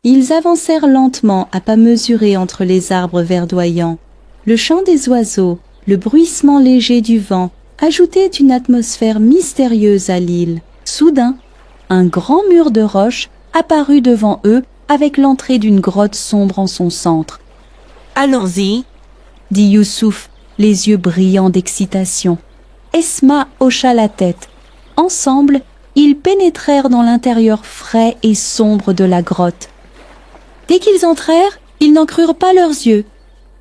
Ils avancèrent lentement à pas mesurés entre les arbres verdoyants. Le chant des oiseaux, le bruissement léger du vent ajoutaient une atmosphère mystérieuse à l'île. Soudain, un grand mur de roche apparut devant eux avec l'entrée d'une grotte sombre en son centre. « Allons-y » dit Youssouf, les yeux brillants d'excitation. Esma hocha la tête. Ensemble, ils pénétrèrent dans l'intérieur frais et sombre de la grotte. Dès qu'ils entrèrent, ils n'en crurent pas leurs yeux.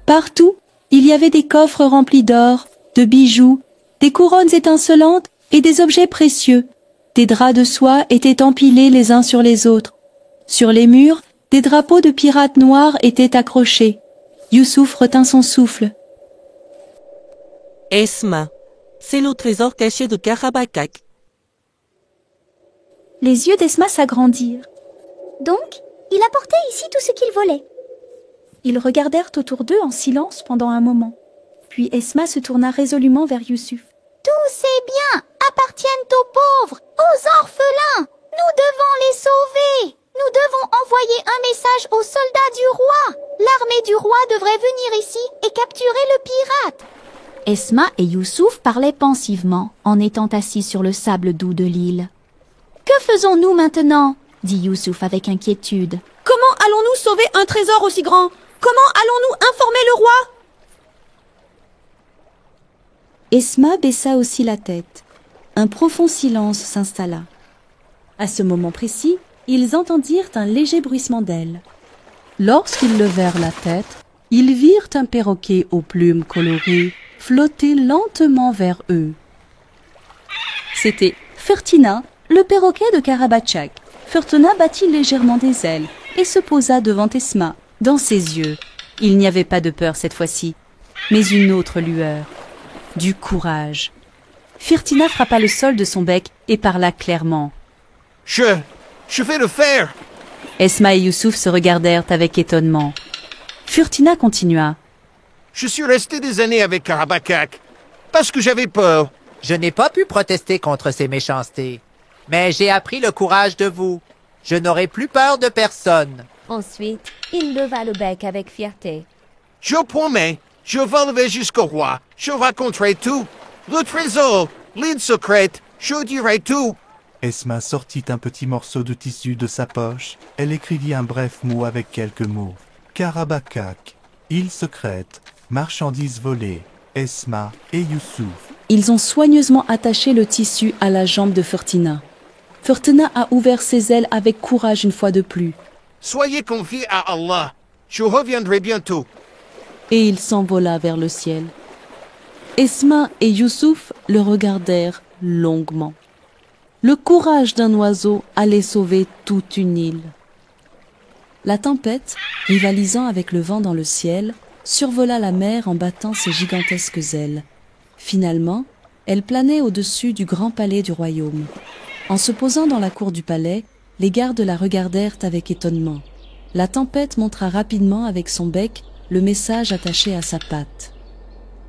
Partout, il y avait des coffres remplis d'or, de bijoux, des couronnes étincelantes et des objets précieux. Des draps de soie étaient empilés les uns sur les autres. Sur les murs, des drapeaux de pirates noirs étaient accrochés. Youssouf retint son souffle. « Esma, c'est le trésor caché de Karabakak. » Les yeux d'Esma s'agrandirent. Donc, il apportait ici tout ce qu'il volait. Ils regardèrent autour d'eux en silence pendant un moment. Puis Esma se tourna résolument vers Youssouf. « Tous ces biens appartiennent aux pauvres, aux orphelins. Nous devons les sauver. Nous devons envoyer un message aux soldats du roi. L'armée du roi devrait venir ici et capturer le pirate. » Esma et Youssouf parlaient pensivement en étant assis sur le sable doux de l'île. « Que faisons-nous maintenant ?» dit Youssouf avec inquiétude. « Comment allons-nous sauver un trésor aussi grand? Comment allons-nous informer le roi ?» Esma baissa aussi la tête. Un profond silence s'installa. À ce moment précis, ils entendirent un léger bruissement d'ailes. Lorsqu'ils levèrent la tête, ils virent un perroquet aux plumes colorées flotter lentement vers eux. C'était Furtina, le perroquet de Karabachak. Furtina battit légèrement des ailes et se posa devant Esma. Dans ses yeux, il n'y avait pas de peur cette fois-ci, mais une autre lueur, du courage. Furtina frappa le sol de son bec et parla clairement. « Je vais le faire !» Esma et Youssouf se regardèrent avec étonnement. Furtina continua. « Je suis resté des années avec Karabakak, parce que j'avais peur. Je n'ai pas pu protester contre ces méchancetés, mais j'ai appris le courage de vous. Je n'aurai plus peur de personne. » Ensuite, il leva le bec avec fierté. « Je promets, je vais lever jusqu'au roi, je raconterai tout. Le trésor, l'île secrète, je dirai tout. » Esma sortit un petit morceau de tissu de sa poche. Elle écrivit un bref mot avec quelques mots. Karabakak, île secrète, marchandises volées, Esma et Youssouf. Ils ont soigneusement attaché le tissu à la jambe de Furtina. Furtina a ouvert ses ailes avec courage une fois de plus. « Soyez confiés à Allah, je reviendrai bientôt. » Et il s'envola vers le ciel. Esma et Youssouf le regardèrent longuement. Le courage d'un oiseau allait sauver toute une île. La tempête, rivalisant avec le vent dans le ciel, survola la mer en battant ses gigantesques ailes. Finalement, elle planait au-dessus du grand palais du royaume. En se posant dans la cour du palais, les gardes la regardèrent avec étonnement. La tempête montra rapidement avec son bec le message attaché à sa patte.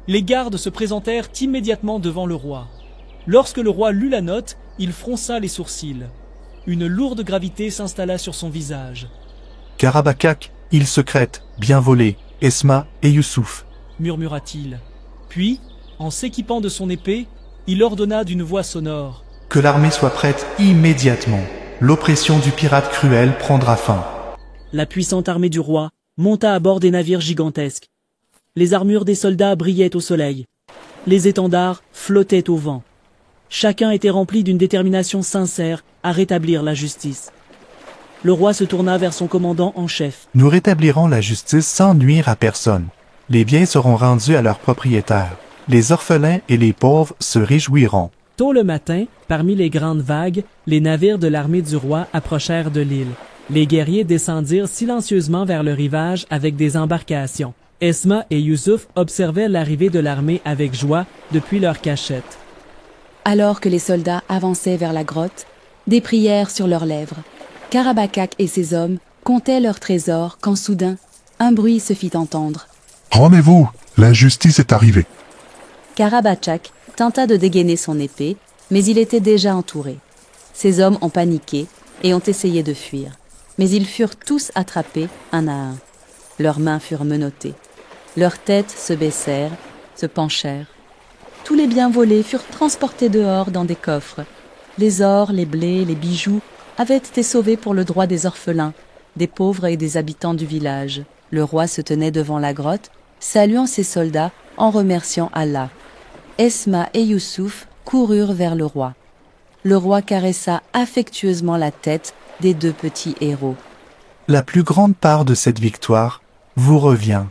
Les gardes se présentèrent immédiatement devant le roi. Lorsque le roi lut la note, il fronça les sourcils. Une lourde gravité s'installa sur son visage. « Karabakak, île secrète, bien volée, Esma et Youssouf, » murmura-t-il. Puis, en s'équipant de son épée, il ordonna d'une voix sonore. « Que l'armée soit prête immédiatement. L'oppression du pirate cruel prendra fin. » La puissante armée du roi monta à bord des navires gigantesques. Les armures des soldats brillaient au soleil. Les étendards flottaient au vent. Chacun était rempli d'une détermination sincère à rétablir la justice. Le roi se tourna vers son commandant en chef. « Nous rétablirons la justice sans nuire à personne. Les biens seront rendus à leurs propriétaires. Les orphelins et les pauvres se réjouiront. » Tôt le matin, parmi les grandes vagues, les navires de l'armée du roi approchèrent de l'île. Les guerriers descendirent silencieusement vers le rivage avec des embarcations. Esma et Youssouf observaient l'arrivée de l'armée avec joie depuis leur cachette. Alors que les soldats avançaient vers la grotte, des prières sur leurs lèvres. Karabakak et ses hommes comptaient leurs trésors quand soudain, un bruit se fit entendre. « Rendez-vous, la justice est arrivée. » Karabachak tenta de dégainer son épée, mais il était déjà entouré. Ses hommes ont paniqué et ont essayé de fuir. Mais ils furent tous attrapés, un à un. Leurs mains furent menottées. Leurs têtes se baissèrent, se penchèrent. Tous les biens volés furent transportés dehors dans des coffres. Les ors, les blés, les bijoux avaient été sauvés pour le droit des orphelins, des pauvres et des habitants du village. Le roi se tenait devant la grotte, saluant ses soldats en remerciant Allah. Esma et Youssouf coururent vers le roi. Le roi caressa affectueusement la tête des deux petits héros. La plus grande part de cette victoire vous revient.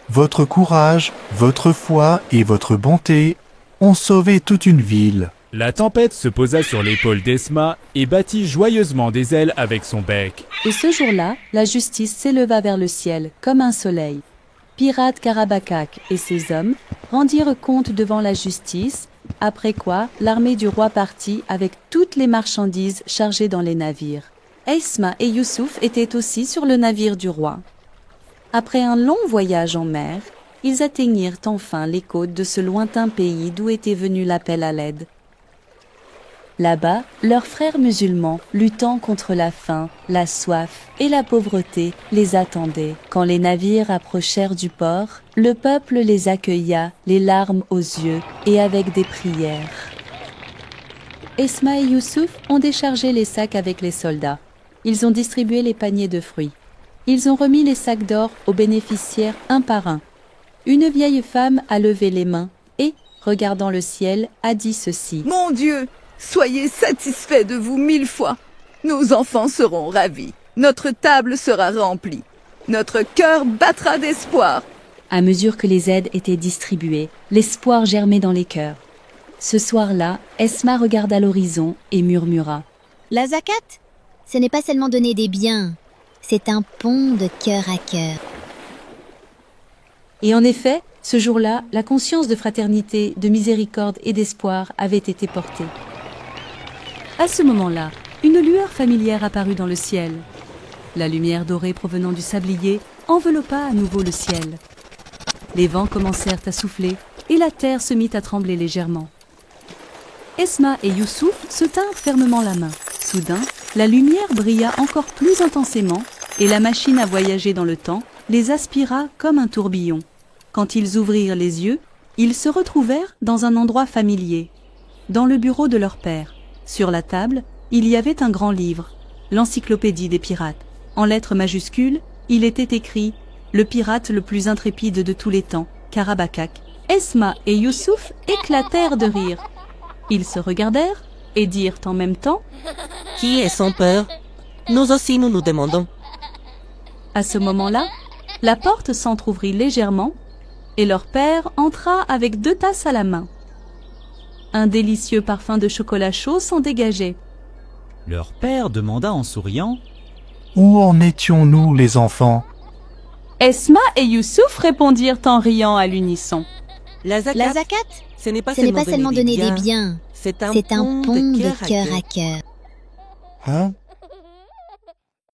Votre courage, votre foi et votre bonté ont sauvé toute une ville. La tempête se posa sur l'épaule d'Esma et battit joyeusement des ailes avec son bec. Et ce jour-là, la justice s'éleva vers le ciel comme un soleil. Pirate Karabakak et ses hommes rendirent compte devant la justice, après quoi l'armée du roi partit avec toutes les marchandises chargées dans les navires. Esma et Youssouf étaient aussi sur le navire du roi. Après un long voyage en mer, ils atteignirent enfin les côtes de ce lointain pays d'où était venu l'appel à l'aide. Là-bas, leurs frères musulmans, luttant contre la faim, la soif et la pauvreté, les attendaient. Quand les navires approchèrent du port, le peuple les accueilla, les larmes aux yeux et avec des prières. Esma et Youssouf ont déchargé les sacs avec les soldats. Ils ont distribué les paniers de fruits. Ils ont remis les sacs d'or aux bénéficiaires un par un. Une vieille femme a levé les mains et, regardant le ciel, a dit ceci. « Mon Dieu, soyez satisfaits de vous 1000 fois. Nos enfants seront ravis. Notre table sera remplie. Notre cœur battra d'espoir. » À mesure que les aides étaient distribuées, l'espoir germait dans les cœurs. Ce soir-là, Esma regarda l'horizon et murmura. « La zakat, ce n'est pas seulement donner des biens, c'est un pont de cœur à cœur. » Et en effet, ce jour-là, la conscience de fraternité, de miséricorde et d'espoir avait été portée. À ce moment-là, une lueur familière apparut dans le ciel. La lumière dorée provenant du sablier enveloppa à nouveau le ciel. Les vents commencèrent à souffler et la terre se mit à trembler légèrement. Esma et Youssouf se tinrent fermement la main. Soudain, la lumière brilla encore plus intensément et la machine à voyager dans le temps les aspira comme un tourbillon. Quand ils ouvrirent les yeux, ils se retrouvèrent dans un endroit familier, dans le bureau de leur père. Sur la table, il y avait un grand livre, l'encyclopédie des pirates. En lettres majuscules, il était écrit « Le pirate le plus intrépide de tous les temps, Karabakak ». Esma et Youssouf éclatèrent de rire. Ils se regardèrent et dirent en même temps « Qui est son père? Nous aussi nous nous demandons. » À ce moment-là, la porte s'entr'ouvrit légèrement et leur père entra avec 2 tasses à la main. Un délicieux parfum de chocolat chaud s'en dégageait. Leur père demanda en souriant « Où en étions-nous, les enfants ?» Esma et Youssouf répondirent en riant à l'unisson. La zakat, ce n'est pas seulement donner des biens, c'est un pont de cœur à cœur. Hein?